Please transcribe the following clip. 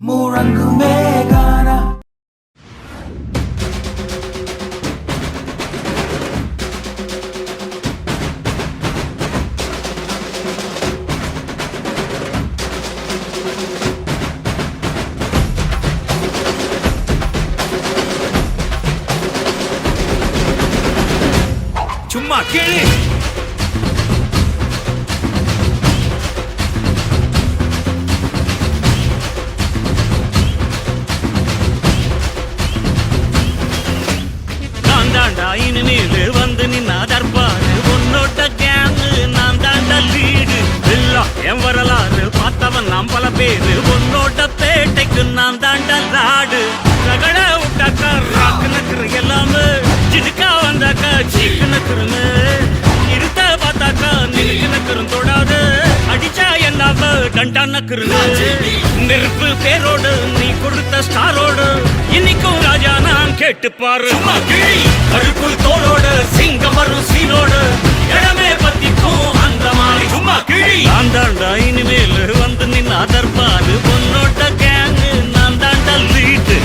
முழங்குமே கானா சும்மா கேளு. நான் தாண்டா இனிமேல் வந்து நின்னா தற்பாரு உன்னோட்ட கேங்கு நான் தாண்டா லீடு எல்லாம் என் வரலாறு பார்த்தவன் நாம் பல பேரு உன்னோட்ட பேட்டைக்கு நான் தாண்டா லாடு ரகட விட்டாக்கா ராக்கு நக்குற எல்லாமே சிடுக்கா வந்தாக்கா சீக்கு நக்குறனு இருத்த பார்த்தாக்கா நிலுக்கு நக்குறும் தொடாது அடிச்சா என்னாம டண்டா நக்குறனு நெருப்பு பேரோடு நீ கொடுத்த ஸ்டாரோடு இன்னைக்கும் ராஜா நான் கேட்டு பாரு கருப்புள் தோளோடு சிங்கம் வரும் சீனோடு இடமே பத்திக்கும் அந்த மாதிரி சும்மா கிழி நான் தாண்டா இனிமேல் வந்து நின்னா தற்பாரு பொன்னோட்ட கேங்கு நான் தாண்டா லீட்டு